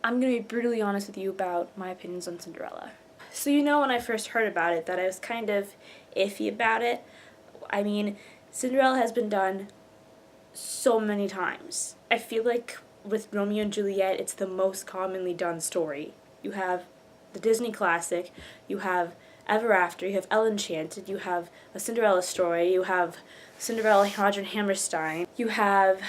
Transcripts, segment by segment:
I'm going to be brutally honest with you about my opinions on Cinderella. So you know when I first heard about it that I was kind of iffy about it. I mean, Cinderella has been done so many times. I feel like with Romeo and Juliet, it's the most commonly done story. You have the Disney classic, you have Ever After, you have Elle Enchanted, you have A Cinderella Story, you have Cinderella, Roger and Hammerstein, you have,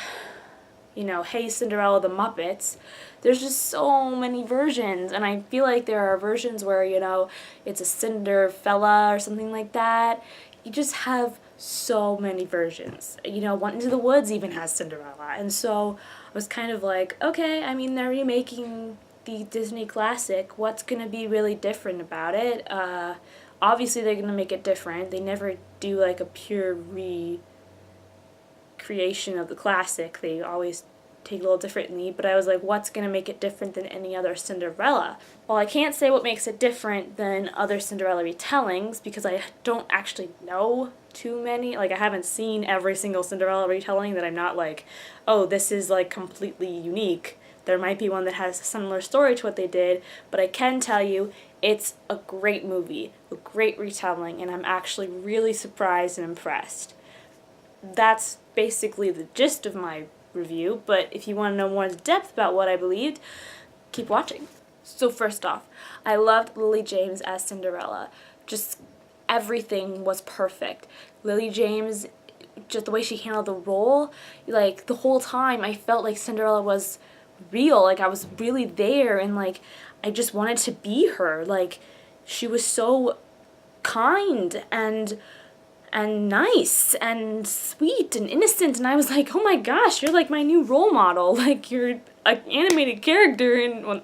you know, Hey Cinderella, the Muppets. There's just so many versions, and I feel like there are versions where, you know, it's a Cinderfella or something like that. You just have so many versions. You know, One Into the Woods even has Cinderella, and so I was kind of like, okay, I mean, they're remaking the Disney classic. What's gonna be really different about it? Obviously, they're gonna make it different. They never do like a pure recreation of the classic. They always take it a little differently, but I was like, what's going to make it different than any other Cinderella? Well, I can't say what makes it different than other Cinderella retellings because I don't actually know too many. Like, I haven't seen every single Cinderella retelling that I'm not like, oh, this is like completely unique. There might be one that has a similar story to what they did, but I can tell you it's a great movie, a great retelling, and I'm actually really surprised and impressed. That's basically the gist of my review, but if you want to know more in depth about what I believed, keep watching. So first off, I loved Lily James as Cinderella. Just everything was perfect. Lily James, just the way she handled the role, like the whole time I felt like Cinderella was real, like I was really there, and like I just wanted to be her. Like she was so kind and nice and sweet and innocent, and I was like, oh my gosh, you're like my new role model. Like you're an animated character, and well,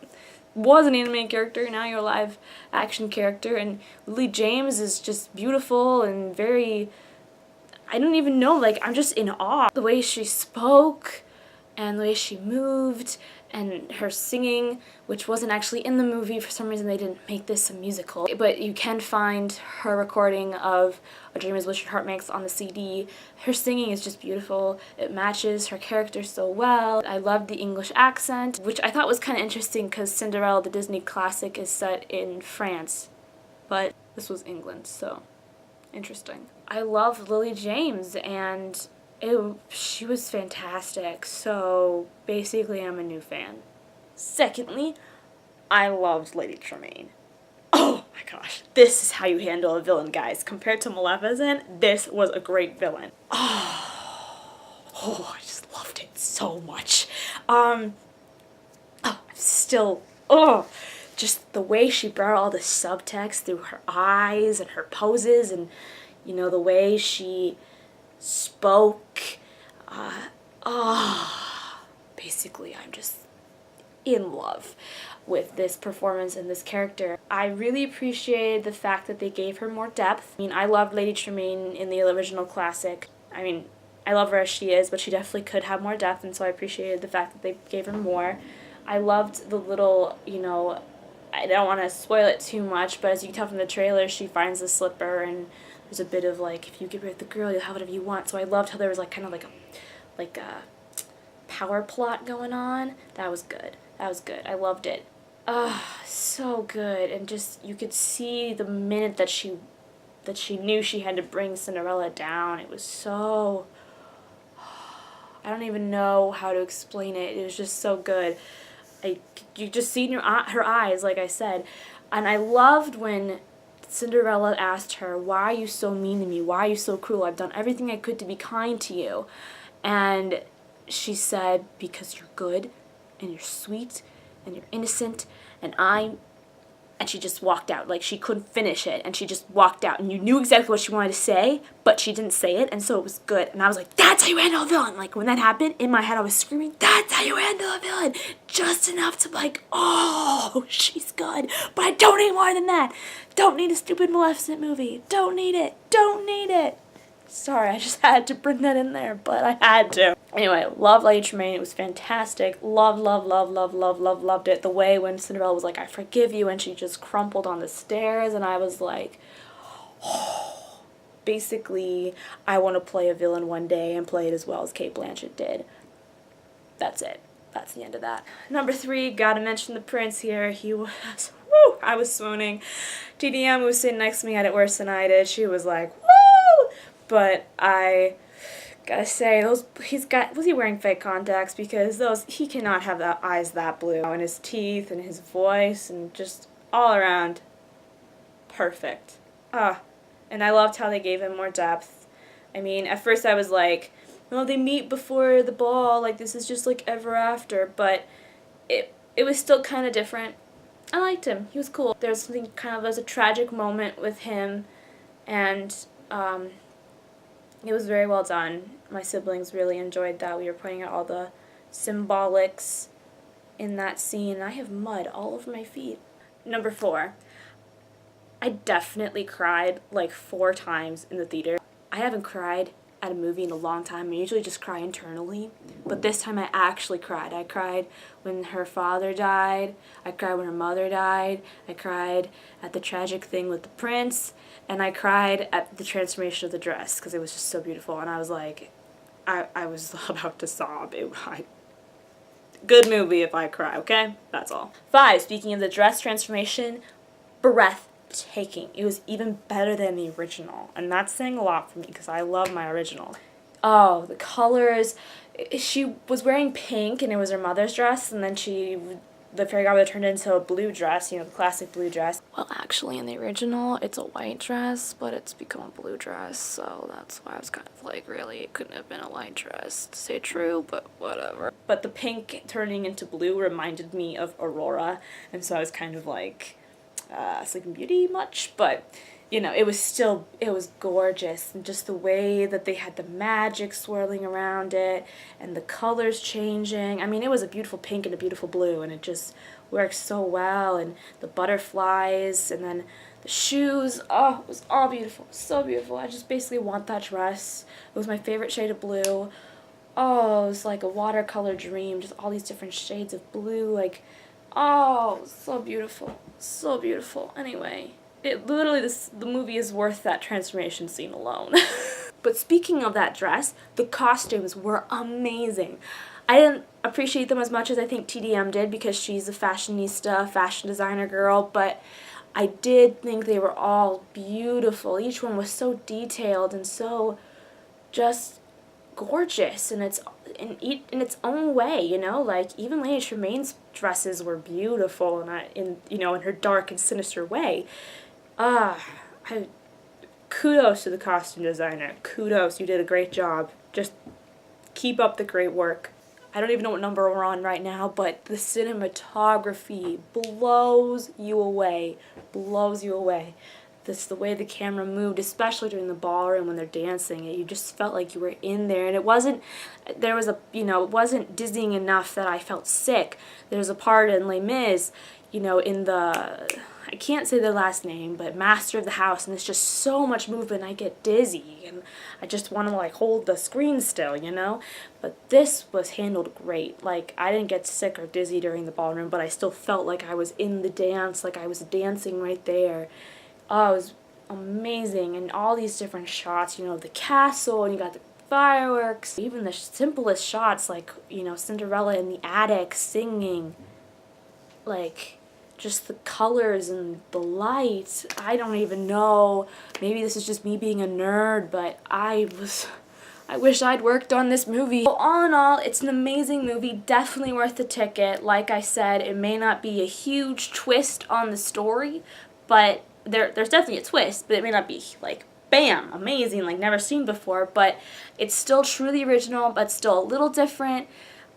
was an animated character, now you're a live action character, and Lily James is just beautiful and very, I don't even know, like I'm just in awe. The way she spoke and the way she moved and her singing, which wasn't actually in the movie. For some reason they didn't make this a musical, but you can find her recording of A Dream Is What Your Heart Makes on the CD. Her singing is just beautiful. It matches her character so well. I loved the English accent, which I thought was kind of interesting because Cinderella, the Disney classic, is set in France, but this was England, so interesting. I love Lily James, and she was fantastic, so basically I'm a new fan. Secondly, I loved Lady Tremaine. Oh my gosh, this is how you handle a villain, guys. Compared to Maleficent, this was a great villain. Oh, I just loved it so much. Just the way she brought all the subtext through her eyes and her poses, and, you know, the way she spoke. Basically, I'm just in love with this performance and this character. I really appreciated the fact that they gave her more depth. I mean, I loved Lady Tremaine in the original classic. I mean, I love her as she is, but she definitely could have more depth, and so I appreciated the fact that they gave her more. I loved the little, you know, I don't want to spoil it too much, but as you can tell from the trailer, she finds the slipper, and there's a bit of like, if you get rid of the girl, you'll have whatever you want. So I loved how there was like kind of like a power plot going on. That was good. That was good. I loved it. So good. And just, you could see the minute that she knew she had to bring Cinderella down. It was so, I don't even know how to explain it. It was just so good. You just see in her eyes, like I said. And I loved when Cinderella asked her, why are you so mean to me? Why are you so cruel? I've done everything I could to be kind to you. And she said, because you're good, and you're sweet, and you're innocent, and she just walked out. Like, she couldn't finish it, and she just walked out, and you knew exactly what she wanted to say, but she didn't say it, and so it was good. And I was like, that's how you handle a villain. Like, when that happened, in my head I was screaming, that's how you handle a villain. Just enough to be like, oh, she's good, but I don't need more than that. Don't need a stupid Maleficent movie. Don't need it. Don't need it. Sorry, I just had to bring that in there, but I had to. Anyway, love Lady Tremaine. It was fantastic. Loved it. The way when Cinderella was like, I forgive you, and she just crumpled on the stairs, and I was like, oh. Basically, I want to play a villain one day and play it as well as Cate Blanchett did. That's it. that's the end of that. Number 3, gotta mention the prince here. He was, woo, I was swooning. TDM was sitting next to me, had it worse than I did. She was like, woo! But I gotta say, was he wearing fake contacts? Because he cannot have the eyes that blue. And his teeth and his voice and just all around perfect. And I loved how they gave him more depth. I mean, at first I was like, no, they meet before the ball, like this is just like ever after, but it was still kind of different. I liked him. He was cool. There's something kind of as a tragic moment with him, and it was very well done. My siblings really enjoyed that. We were pointing out all the symbolics in that scene. I have mud all over my feet. Number 4. I definitely cried like 4 times in the theater. I haven't cried at a movie in a long time. I usually just cry internally, but this time I actually cried. I cried when her father died, I cried when her mother died, I cried at the tragic thing with the prince, and I cried at the transformation of the dress because it was just so beautiful, and I was like, I was about to sob. Good movie if I cry, okay? That's all. 5, speaking of the dress transformation, breathtaking. It was even better than the original, and that's saying a lot for me because I love my original. Oh, the colors. She was wearing pink and it was her mother's dress, and then the fairy godmother turned it into a blue dress, the classic blue dress. Well, actually in the original it's a white dress, but it's become a blue dress, so that's why I was kind of like, really, it couldn't have been a white dress to say true, but whatever. But the pink turning into blue reminded me of Aurora, and so I was kind of like, Sleeping Beauty much, but it was gorgeous, and just the way that they had the magic swirling around it and the colors changing. I mean, it was a beautiful pink and a beautiful blue, and it just worked so well, and the butterflies and then the shoes. Oh, it was all beautiful, so beautiful. I just basically want that dress. It was my favorite shade of blue. Oh, it was like a watercolor dream, just all these different shades of blue, like, oh, so beautiful, so beautiful. Anyway, the movie is worth that transformation scene alone. But speaking of that dress, the costumes were amazing. I didn't appreciate them as much as I think TDM did because she's a fashionista, fashion designer girl, but I did think they were all beautiful. Each one was so detailed and so just gorgeous in its own way, like even Lady Tremaine's dresses were beautiful in her dark and sinister way. Kudos to the costume designer. Kudos, you did a great job. Just keep up the great work. I don't even know what number we're on right now, but the cinematography blows you away. Blows you away. The way the camera moved, especially during the ballroom when they're dancing, you just felt like you were in there, and it wasn't dizzying enough that I felt sick. There's a part in Les Mis, in the, I can't say their last name, but Master of the House, and there's just so much movement, I get dizzy, and I just want to hold the screen still, But this was handled great. Like, I didn't get sick or dizzy during the ballroom, but I still felt like I was in the dance, like I was dancing right there. Oh, it was amazing, and all these different shots, the castle, and you got the fireworks, even the simplest shots, like, Cinderella in the attic singing, like, just the colors and the lights. I don't even know, maybe this is just me being a nerd, but I wish I'd worked on this movie. So all in all, it's an amazing movie, definitely worth the ticket. Like I said, it may not be a huge twist on the story, but there's definitely a twist, but it may not be like, bam, amazing, like never seen before, but it's still truly original, but still a little different.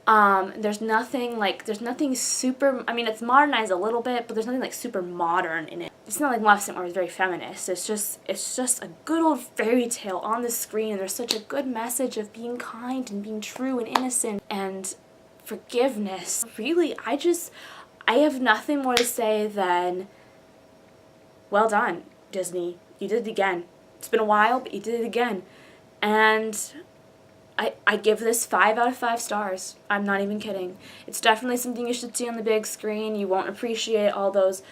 There's nothing super, I mean, it's modernized a little bit, but there's nothing like super modern in it. It's not like Maleficent where it's very feminist. It's just a good old fairy tale on the screen, and there's such a good message of being kind and being true and innocent and forgiveness. Really, I have nothing more to say than, well done, Disney. You did it again. It's been a while, but you did it again. And I give this 5 out of 5 stars. I'm not even kidding. It's definitely something you should see on the big screen. You won't appreciate all those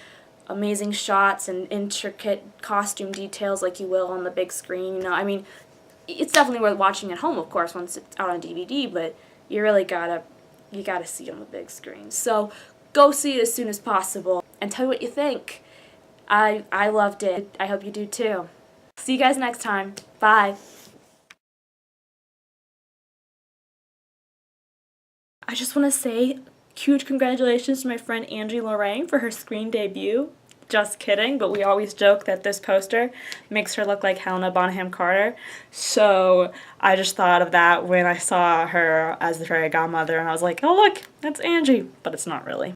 amazing shots and intricate costume details like you will on the big screen. I mean, it's definitely worth watching at home, of course, once it's out on DVD, but you really gotta you gotta see it on the big screen. So go see it as soon as possible and tell me what you think. I loved it. I hope you do too. See you guys next time. Bye. I just want to say huge congratulations to my friend Angie Lorraine for her screen debut. Just kidding, but we always joke that this poster makes her look like Helena Bonham Carter. So I just thought of that when I saw her as the fairy godmother, and I was like, oh look, that's Angie, but it's not really.